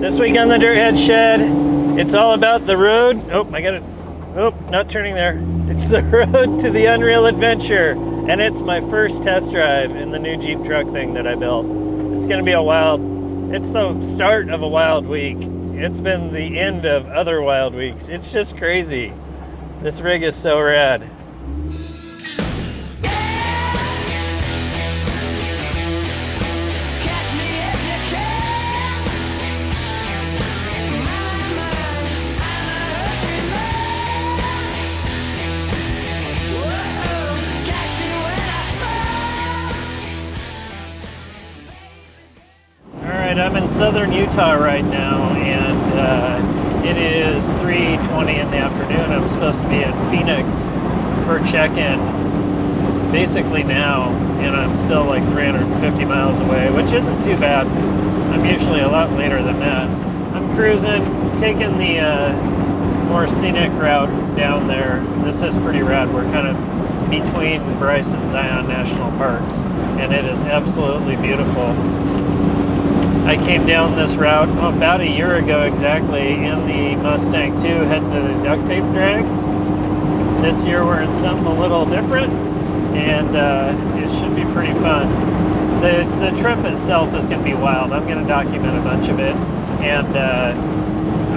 This week on the Dirthead Shed, it's all about the road. Oh, I got it. Oh, not turning there. It's the road to the Unreal Adventure. And it's my first test drive in the new Jeep truck thing that I built. It's gonna be it's the start of a wild week. It's been the end of other wild weeks. It's just crazy. This rig is so rad. I'm in southern Utah right now, and it is 3:20 in the afternoon. I'm supposed to be in Phoenix for check-in basically now, and I'm still like 350 miles away, which isn't too bad. I'm usually a lot later than that. I'm cruising, taking the more scenic route down there. This is pretty rad. We're kind of between Bryce and Zion National Parks, and it is absolutely beautiful. I came down this route about a year ago exactly in the Mustang 2 heading to the duct tape drags. This year we're in something a little different, and it should be pretty fun. The trip itself is going to be wild. I'm going to document a bunch of it, and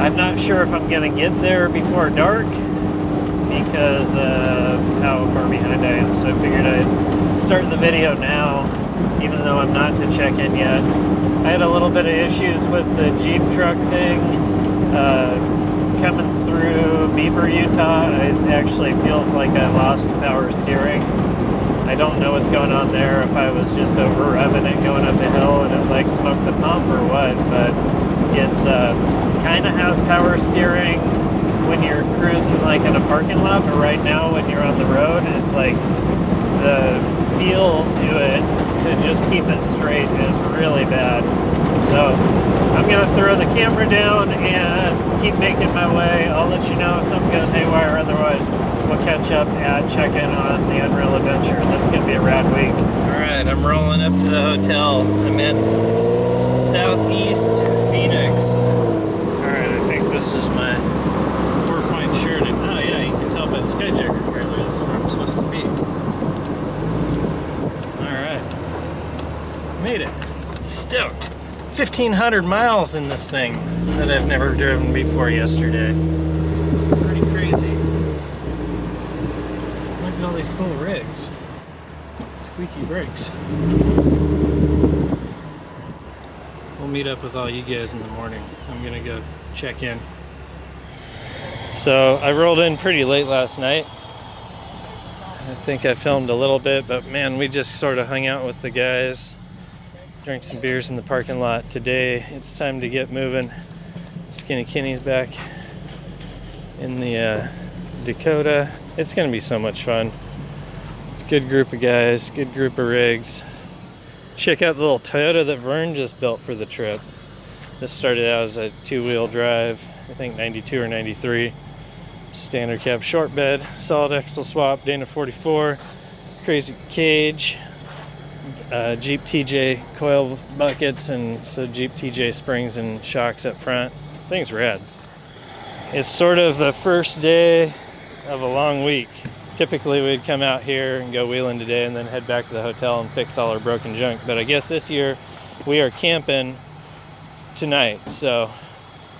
I'm not sure if I'm going to get there before dark because of how far behind I am, so I figured I'd start the video now, even though I'm not to check in yet. I had a little bit of issues with the Jeep truck thing coming through Beaver, Utah. It actually feels like I lost power steering. I don't know what's going on there, if I was just over revving it going up the hill and it like smoked the pump or what, but it's kind of has power steering when you're cruising like in a parking lot, but right now when you're on the road, it's like the feel to it to just keep it straight is really bad. So I'm gonna throw the camera down and keep making my way. I'll let you know if something goes haywire. Otherwise, we'll catch up at check-in on the Unreal Adventure. This is gonna be a rad week. All right, I'm rolling up to the hotel. I'm in Southeast Phoenix. All right, I think this is my 4-point shirt. Oh yeah, you can tell by the skyjacker apparently this is where I'm supposed to be. Made it. Stoked. 1,500 miles in this thing that I've never driven before yesterday. Pretty crazy. Look at all these cool rigs. Squeaky brakes. We'll meet up with all you guys in the morning. I'm gonna go check in. So I rolled in pretty late last night. I think I filmed a little bit, but man, we just sort of hung out with the guys. Drank some beers in the parking lot. Today it's time to get moving. Skinny Kenny's back in the Dakota. It's gonna be so much fun. It's a good group of guys, good group of rigs. Check out the little Toyota that Vern just built for the trip. This started out as a 2-wheel drive, I think 92 or 93. Standard cab short bed, solid axle swap, Dana 44, crazy cage. Jeep TJ coil buckets, and so Jeep TJ springs and shocks up front. Thing's rad. It's sort of the first day of a long week. Typically we'd come out here and go wheeling today and then head back to the hotel and fix all our broken junk. But I guess this year we are camping tonight. So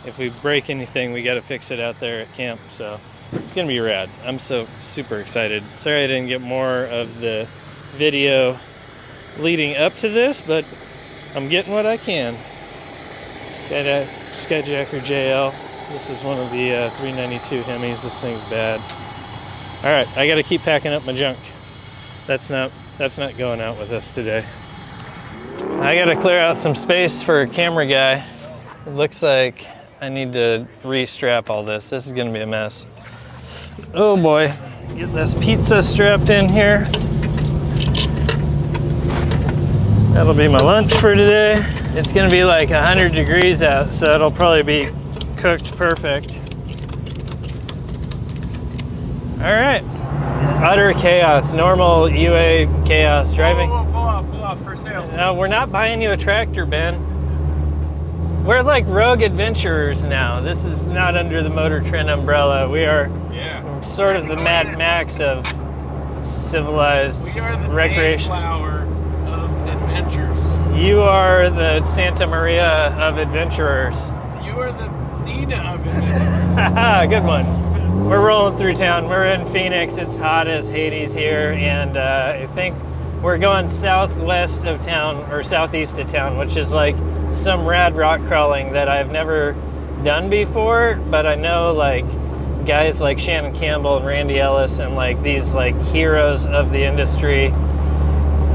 if we break anything, we got to fix it out there at camp. So it's going to be rad. I'm so super excited. Sorry I didn't get more of the video leading up to this, but I'm getting what I can. Skyjacker JL. This is one of the 392 Hemis. This thing's bad. All right, I got to keep packing up my junk. That's not going out with us today. I got to clear out some space for a camera guy. It looks like I need to re-strap all this. This is going to be a mess. Oh boy, get this pizza strapped in here. That'll be my lunch for today. It's gonna be like 100 degrees out, so it'll probably be cooked perfect. All right, utter chaos, normal UA chaos driving. Pull off for sale. No, we're not buying you a tractor, Ben. We're like rogue adventurers now. This is not under the Motor Trend umbrella. We are sort of the Mad Max of civilized recreation. We are the Mayflower of adventures. You are the Santa Maria of adventurers. You are the Nina of adventurers. Good one. We're rolling through town. We're in Phoenix. It's hot as Hades here, and I think we're going southwest of town, or southeast of town, which is like some rad rock crawling that I've never done before, but I know like guys like Shannon Campbell and Randy Ellis and like these like heroes of the industry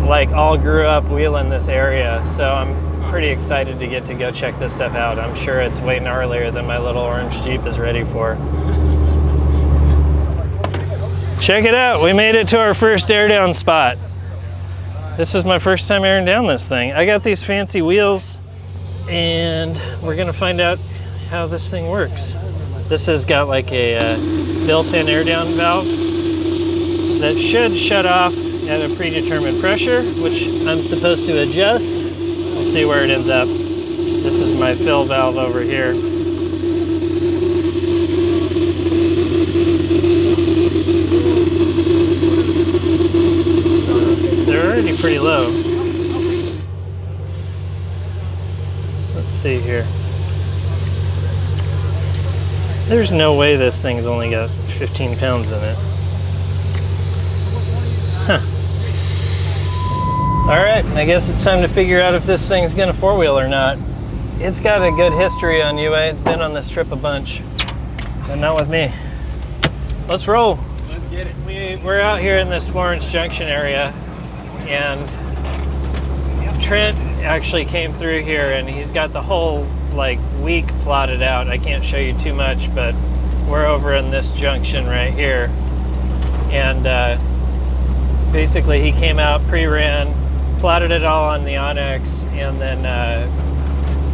like all grew up wheeling this area, so I'm pretty excited to get to go check this stuff out. I'm sure it's way gnarlier than my little orange Jeep is ready for. Check it out, we made it to our first air down spot. This is my first time airing down this thing. I got these fancy wheels and we're gonna find out how this thing works. This has got like a built-in air down valve that should shut off at a predetermined pressure, which I'm supposed to adjust. We'll see where it ends up. This is my fill valve over here. They're already pretty low. Let's see here. There's no way this thing's only got 15 pounds in it. Huh. All right, I guess it's time to figure out if this thing's gonna four-wheel or not. It's got a good history on UA. It's been on this trip a bunch, but not with me. Let's roll. Let's get it. We're out here in this Florence Junction area, and Trent actually came through here and he's got the whole like week plotted out. I can't show you too much, but we're over in this junction right here, and basically he came out, pre-ran, plotted it all on the Onyx, and then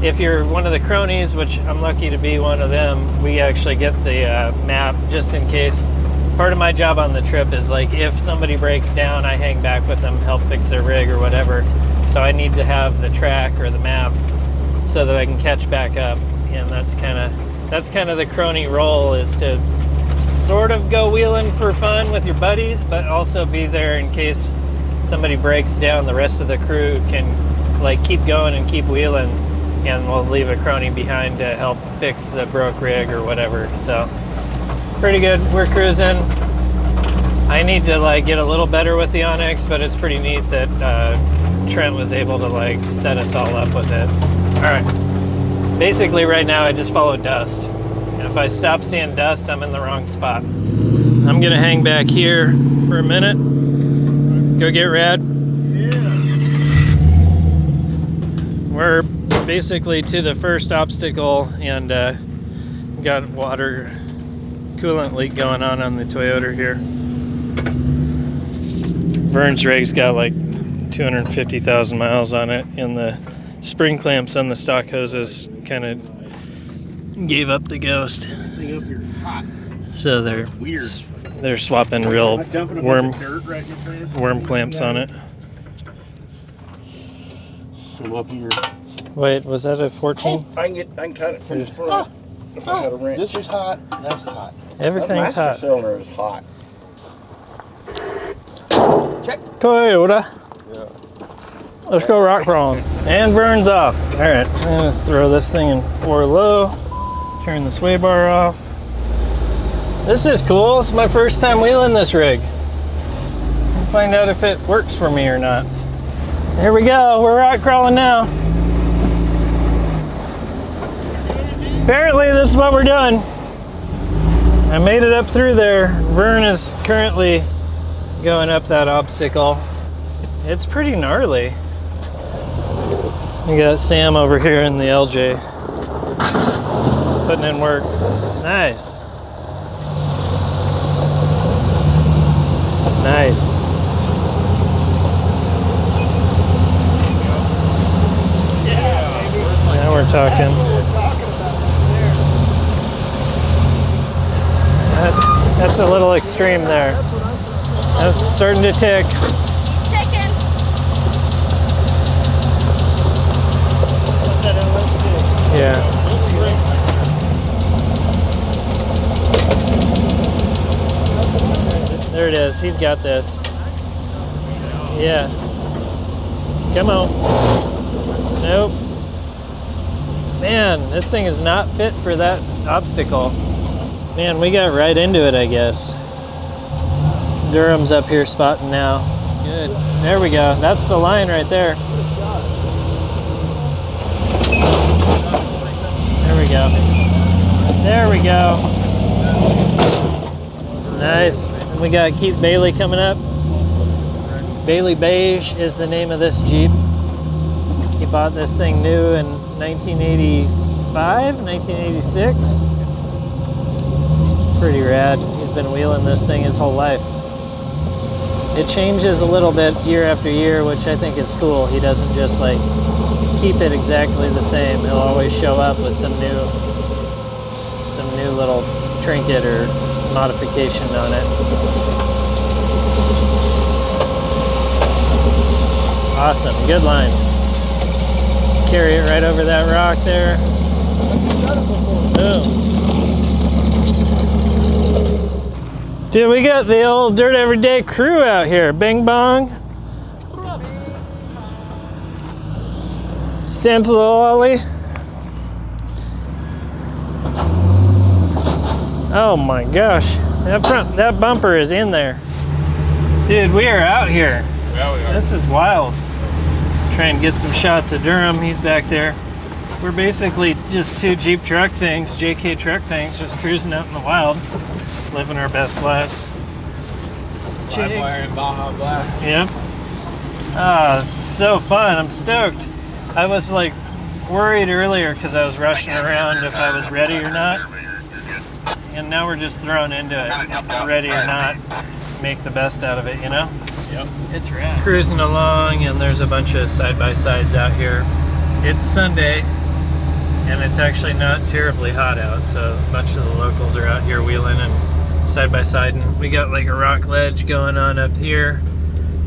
if you're one of the cronies, which I'm lucky to be one of them, we actually get the map just in case. Part of my job on the trip is like if somebody breaks down, I hang back with them, help fix their rig or whatever. So I need to have the track or the map so that I can catch back up. And that's kind of the crony role, is to sort of go wheeling for fun with your buddies, but also be there in case somebody breaks down. The rest of the crew can like keep going and keep wheeling, and we'll leave a crony behind to help fix the broke rig or whatever. So pretty good. We're cruising. I need to like get a little better with the Onyx, but it's pretty neat that Trent was able to like set us all up with it. All right. Basically right now I just follow dust. And if I stop seeing dust, I'm in the wrong spot. I'm gonna hang back here for a minute. Go get Rad. Yeah. We're basically to the first obstacle, and got water coolant leak going on the Toyota here. Vern's rig's got like 250,000 miles on it, and the spring clamps on the stock hoses kind of gave up the ghost. So they're swapping real worm clamps on it. Come up here. Wait, was that a 14? I can cut it from the front if I had a wrench. This is hot. That's hot. Everything's that hot. master cylinder is hot. Check. Toyota. Yeah. Let's go rock crawling. And Vern's off. All right, I'm gonna throw this thing in 4 low. Turn the sway bar off. This is cool. It's my first time wheeling this rig. We'll find out if it works for me or not. Here we go. We're rock crawling now. Apparently this is what we're doing. I made it up through there. Vern is currently going up that obstacle. It's pretty gnarly. We got Sam over here in the LJ putting in work. Nice. Nice. Now we're talking. That's a little extreme there. That's starting to tick. Ticking. Yeah. There it is. He's got this. Yeah. Come on. Nope. Man, this thing is not fit for that obstacle. Man, we got right into it, I guess. Durham's up here spotting now. Good. There we go. That's the line right there. There we go. There we go. Nice. And we got Keith Bailey coming up. Bailey Beige is the name of this Jeep. He bought this thing new in 1985, 1986. Pretty rad. He's been wheeling this thing his whole life. It changes a little bit year after year, which I think is cool. He doesn't just like keep it exactly the same. He'll always show up with some new little trinket or modification on it. Awesome, good line. Just carry it right over that rock there. Boom. Dude, we got the old Dirt Everyday crew out here. Bing bong. Stencil Ollie. Oh my gosh. That bumper is in there. Dude, we are out here. Yeah, we are. This is wild. Trying to get some shots of Durham. He's back there. We're basically just two Jeep truck things, JK truck things, just cruising out in the wild, living our best lives. Live wire and Baja Blast. Yep. Ah, so fun. I'm stoked. I was like worried earlier because I was rushing around if I was ready or not. And now we're just thrown into it, ready or not, make the best out of it, you know? Yep. It's rad. Cruising along, and there's a bunch of side-by-sides out here. It's Sunday, and it's actually not terribly hot out, so a bunch of the locals are out here wheeling and side-by-siding. We got like a rock ledge going on up here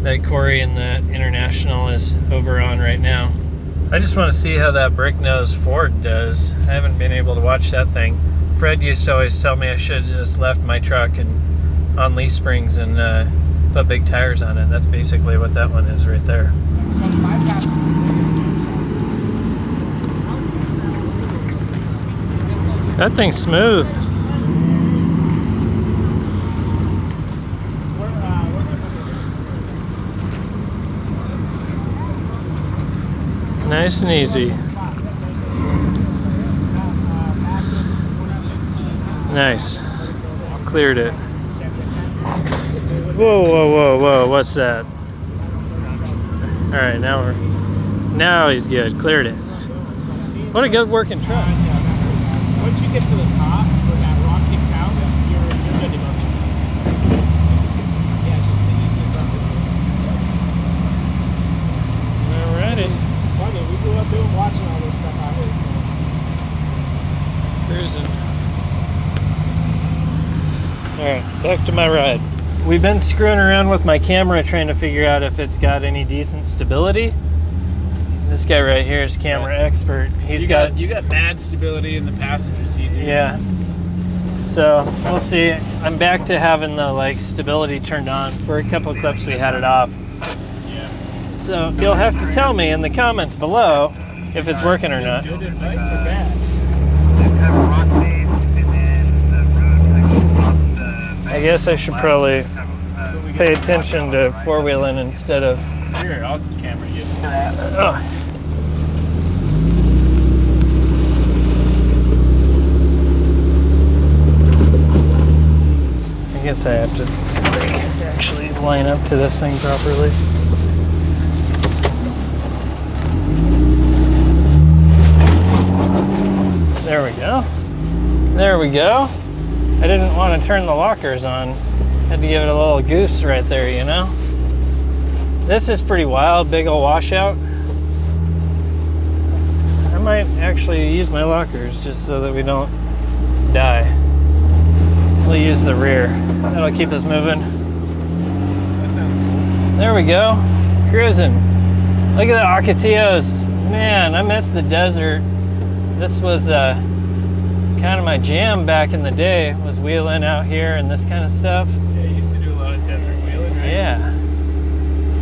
that Corey and the International is over on right now. I just want to see how that brick nose Ford does. I haven't been able to watch that thing. Fred used to always tell me I should have just left my truck and on leaf springs and put big tires on it. That's basically what that one is right there. That thing's smooth. Nice and easy. Nice. Cleared it. Whoa, whoa, whoa, whoa, what's that? Alright, now he's good. Cleared it. What a good working truck. Once you get to the top, where that rock kicks out, you're good to go. Yeah, just the easiest rock. Alrighty. Funny, we grew up doing watching all this stuff out here, so. Cruising. Alright, back to my ride. We've been screwing around with my camera trying to figure out if it's got any decent stability. This guy right here is camera expert. You got bad stability in the passenger seat here. Yeah. So we'll see. I'm back to having the like stability turned on. For a couple of clips we had it off. Yeah. So you'll have to tell me in the comments below if it's working or not. Good advice or bad? I guess I should probably pay attention to four-wheeling instead of... Here, I'll camera you. Oh. I guess I have to actually line up to this thing properly. There we go. There we go. I didn't want to turn the lockers on. Had to give it a little goose right there, you know? This is pretty wild, big old washout. I might actually use my lockers just so that we don't die. We'll use the rear. That'll keep us moving. That sounds cool. There we go. Cruising. Look at the Ocotillos. Man, I miss the desert. this was kind of my jam back in the day, was wheeling out here and this kind of stuff. Yeah, you used to do a lot of desert wheeling, right? Yeah.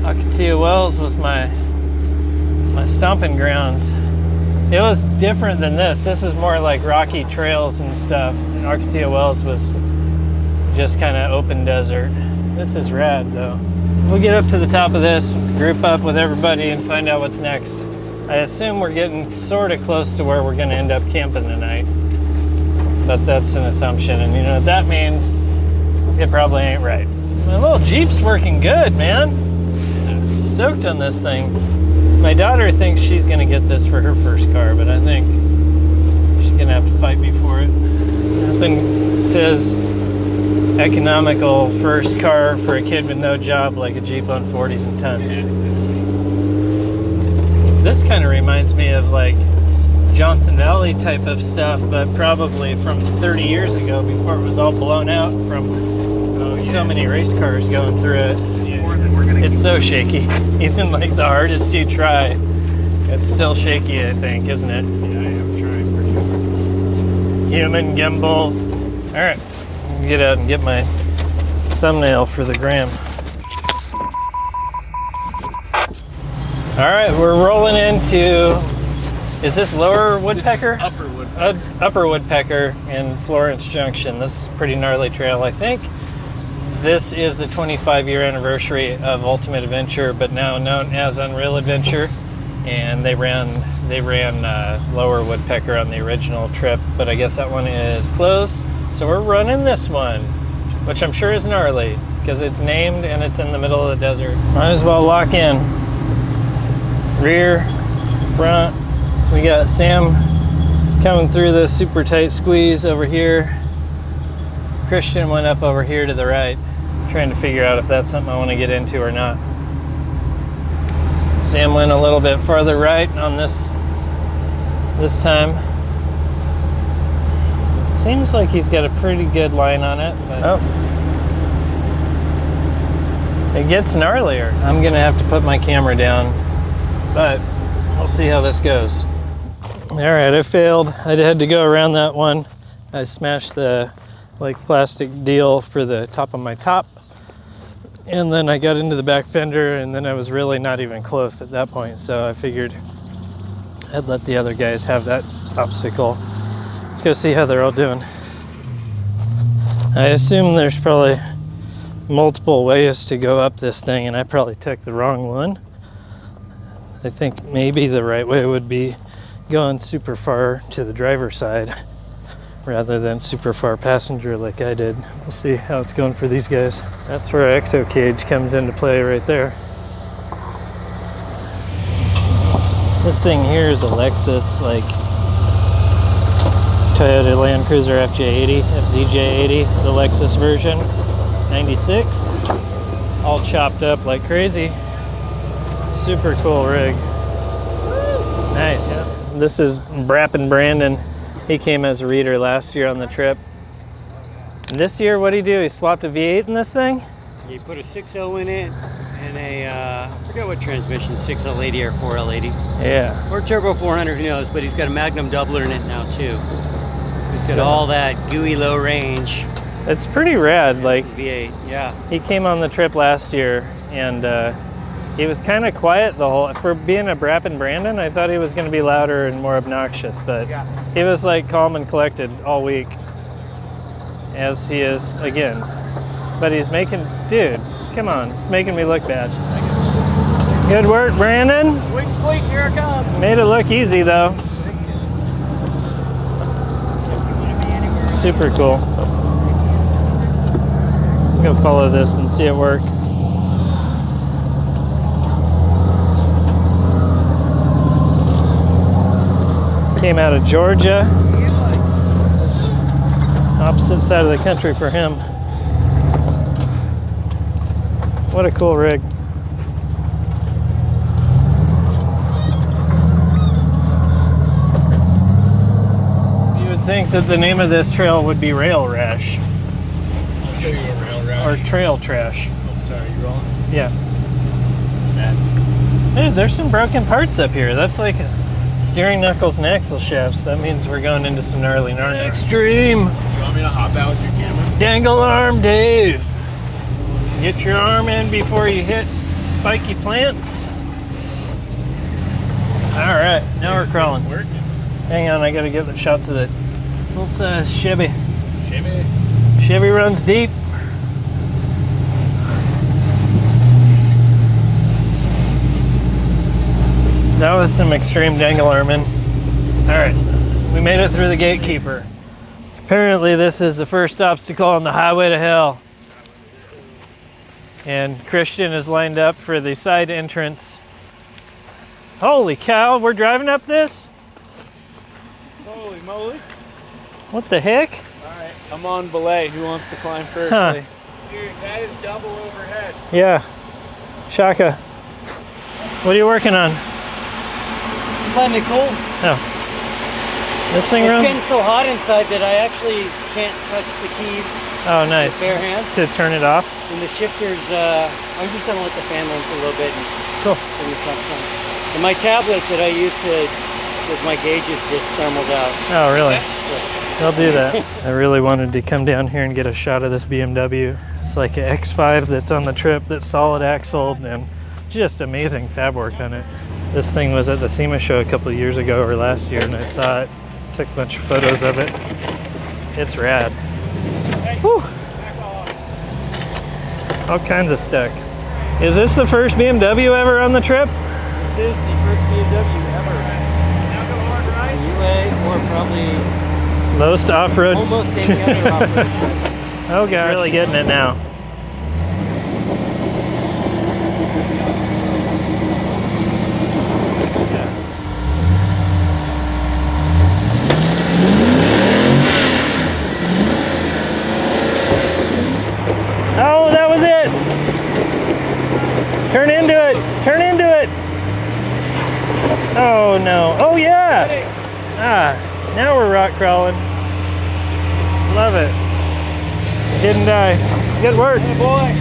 Ocotillo Wells was my stomping grounds. It was different than this. This is more like rocky trails and stuff. And Ocotillo Wells was just kind of open desert. This is rad though. We'll get up to the top of this, group up with everybody and find out what's next. I assume we're getting sort of close to where we're gonna end up camping tonight. But that's an assumption, and you know what that means? It probably ain't right. My little Jeep's working good, man. I'm stoked on this thing. My daughter thinks she's gonna get this for her first car, but I think she's gonna have to fight me for it. Nothing says economical first car for a kid with no job like a Jeep on 40s and tons. Yeah, exactly. This kind of reminds me of like Johnson Valley type of stuff, but probably from 30 years ago before it was all blown out from so many race cars going through it. It's so shaky. Even like the hardest you try, it's still shaky, I think, isn't it? Yeah, I am trying pretty hard. Human gimbal. All right, get out and get my thumbnail for the gram. All right, we're rolling into, is this Lower Woodpecker? This is Upper Woodpecker. Upper Woodpecker in Florence Junction. This is a pretty gnarly trail, I think. This is the 25-year anniversary of Ultimate Adventure, but now known as Unreal Adventure. And they ran Lower Woodpecker on the original trip, but I guess that one is closed. So we're running this one, which I'm sure is gnarly because it's named and it's in the middle of the desert. Might as well lock in. Rear, front. We got Sam coming through this super tight squeeze over here. Christian went up over here to the right. Trying to figure out if that's something I want to get into or not. Sam went a little bit farther right on this time. It seems like he's got a pretty good line on it, but it gets gnarlier. I'm gonna have to put my camera down, but we'll see how this goes. All right, I failed. I had to go around that one. I smashed the plastic deal for the top of my top, and then I got into the back fender, and then I was really not even close at that point, so I figured I'd let the other guys have that obstacle. Let's go see how they're all doing. I assume there's probably multiple ways to go up this thing, and I probably took the wrong one. I think maybe the right way would be going super far to the driver's side rather than super far passenger like I did. We'll see how it's going for these guys. That's where our exo cage comes into play right there. This thing here is a Lexus, like Toyota Land Cruiser FJ80, FZJ80, the Lexus version, 96. All chopped up like crazy. Super cool rig. Nice. Yeah. This is Brappen Brandon. He came as a reader last year on the trip. And this year, what'd he do? He swapped a V8 in this thing? He put a 6L in it and a, I forget what transmission, 6L80 or 4L80. Yeah. Or turbo 400, who knows, but he's got a Magnum doubler in it now too. He's got all that gooey low range. It's pretty rad. Like V8, yeah. He came on the trip last year and he was kind of quiet the whole, for being a Brappen Brandon, I thought he was going to be louder and more obnoxious, but he was like calm and collected all week, as he is again. But he's making, dude, come on, it's making me look bad. Good work, Brandon. Squeak, squeak, here it comes. Made it look easy though. Super cool. I'm gonna follow this and see it work. Came out of Georgia. Opposite side of the country for him. What a cool rig. You would think that the name of this trail would be Rail Rash. I'll show you a rail rash. Or Trail Trash. Oh, sorry, you rolling? Yeah. Dude, there's some broken parts up here. That's like Steering knuckles and axle shafts. That means we're going into some gnarly extreme. Do you want me to hop out with your camera? Dangle arm, Dave. Get your arm in before you hit spiky plants. All right, now we're crawling. Hang on, I gotta get the shots of the full size Chevy. Chevy runs deep. That was some extreme dangle arming. All right, we made it through the gatekeeper. Apparently this is the first obstacle on the highway to hell. And Christian is lined up for the side entrance. Holy cow, we're driving up this? Holy moly. What the heck? Alright, I'm on belay. Who wants to climb first? Huh. Dude, that is double overhead. Yeah. Shaka. What are you working on? Kinda cool. Oh. This thing It's runs? getting so hot inside that I actually can't touch the keys Oh, nice. with bare hands. To turn it off? And the shifters, I'm just gonna let the fan run for a little bit and Cool. bring the trucks on. And my tablet that I use with my gauges just thermaled out. Oh, really? I'll do that. I really wanted to come down here and get a shot of this BMW. It's like an X5 that's on the trip, that's solid axled, and just amazing fab work on it. This thing was at the SEMA show a couple of years ago or last year, and I saw it. Took a bunch of photos of it. It's rad. Whew. All kinds of stuff. Is this the first BMW ever on the trip? This is the first BMW ever. UA or probably Most off-road. almost any other off-road. Oh god, really getting it now. Oh, that was it. Turn into it. Turn into it. Oh no. Oh yeah. Ah, now we're rock crawling. Love it. Didn't die. Good work. Hey boy.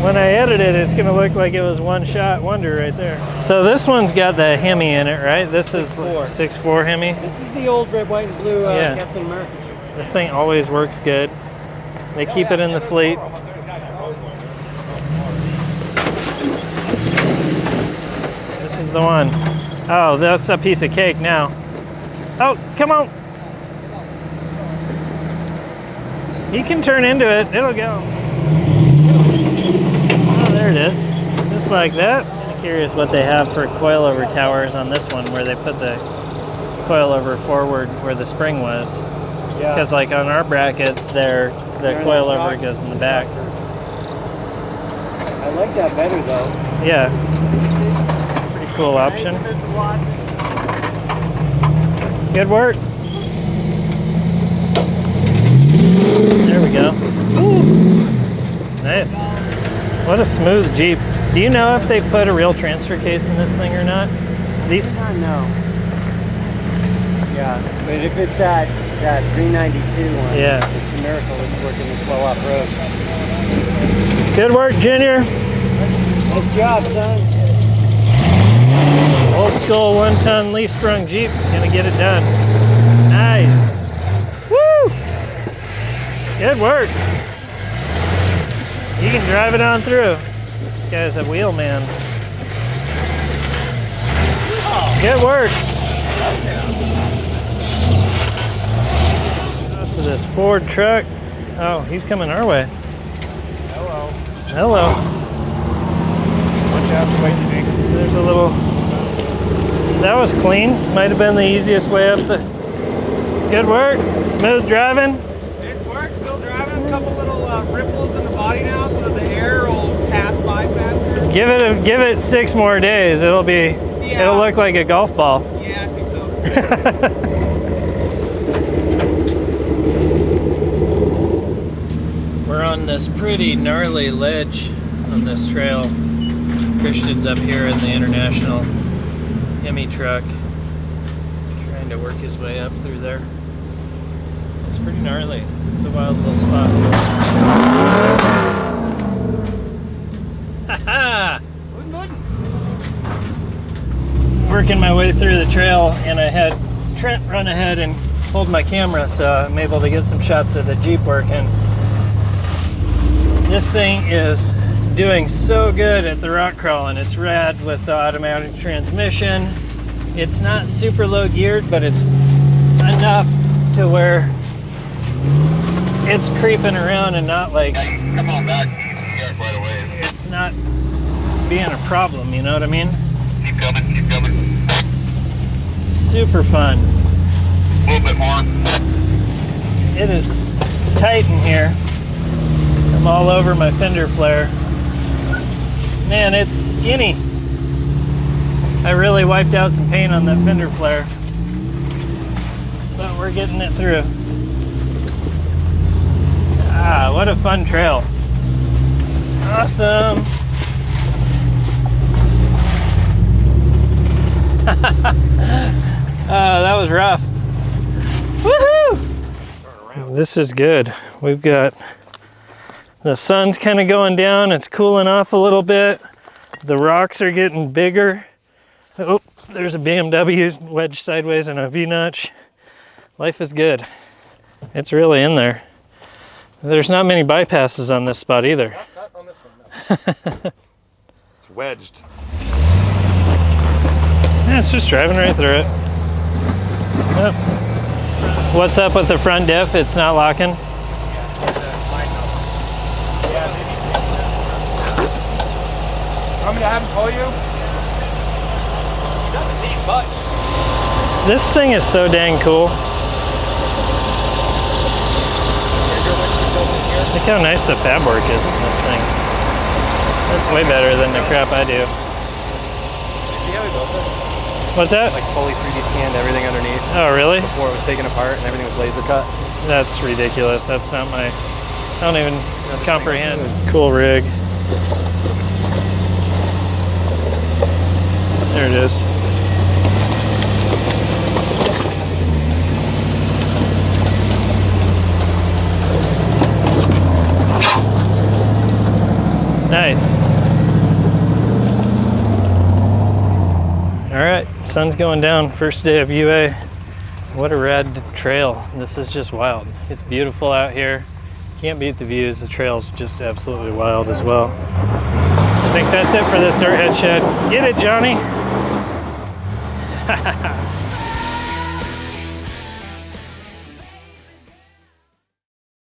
When I edit it, it's gonna look like it was one shot wonder right there. So this one's got the Hemi in it, right? This is 6.4 Hemi. This is the old red, white, and blue Yeah. Captain America. This thing always works good. They keep it in the fleet. This is the one. Oh, that's a piece of cake now. Oh, come on. You can turn into it. It'll go. Oh, there it is. Just like that. I'm curious what they have for coilover towers on this one, where they put the coilover forward where the spring was. Yeah. Because like on our brackets, the coilover goes in the back. I like that better though. Yeah. Pretty cool option. Good work. There we go. Woo. Nice. What a smooth Jeep. Do you know if they put a real transfer case in this thing or not? These. I know. Yeah, but if it's that 392 one, Yeah. it's a miracle it's working this well off road. Good work, Junior. Nice job, son. Old school 1-ton leaf sprung Jeep. Gonna get it done. Nice. Woo! Good work. You can drive it on through. This guy's a wheel man. Good work. To this Ford truck. Oh, he's coming our way. Hello. Hello. Watch out, it's waiting to drink. There's a little. That was clean. Might have been the easiest way up the. Good work. Smooth driving. It works, still driving. A couple little ripples in the body now so that the air will pass by faster. Give it 6 more days. It'll be. Yeah. It'll look like a golf ball. Yeah, I think so. We're on this pretty gnarly ledge on this trail. Christian's up here in the International Hemi truck, trying to work his way up through there. It's pretty gnarly. It's a wild little spot. Ha ha! We're working my way through the trail, and I had Trent run ahead and hold my camera, so I'm able to get some shots of the Jeep working. This thing is doing so good at the rock crawling. It's rad with the automatic transmission. It's not super low geared, but it's enough to where it's creeping around and not like, Come on back. Yeah, right away. it's not being a problem, you know what I mean? Keep coming, keep coming. Super fun. A little bit more. It is tight in here. I'm all over my fender flare. Man, it's skinny. I really wiped out some paint on that fender flare. But we're getting it through. Ah, what a fun trail. Awesome. That was rough. Woohoo! This is good. We've got the sun's kind of going down. It's cooling off a little bit. The rocks are getting bigger. Oh, there's a BMW wedged sideways and a V-notch. Life is good. It's really in there. There's not many bypasses on this spot either. Not on this one, no. It's wedged. Yeah, it's just driving right through it. Yep. What's up with the front diff? It's not locking? Want me to have him call you? Doesn't need much. This thing is so dang cool. Look how nice the fab work is in this thing. That's way better than the crap I do. See how he built it? What's that? Like fully 3D scanned everything underneath. Oh, really? Before it was taken apart and everything was laser cut. That's ridiculous. That's not my... I don't even comprehend. Cool rig. There it is. Nice. All right, sun's going down. First day of UA. What a rad trail. This is just wild. It's beautiful out here. Can't beat the views. The trail's just absolutely wild as well. I think that's it for this dirt head shed. Get it, Johnny.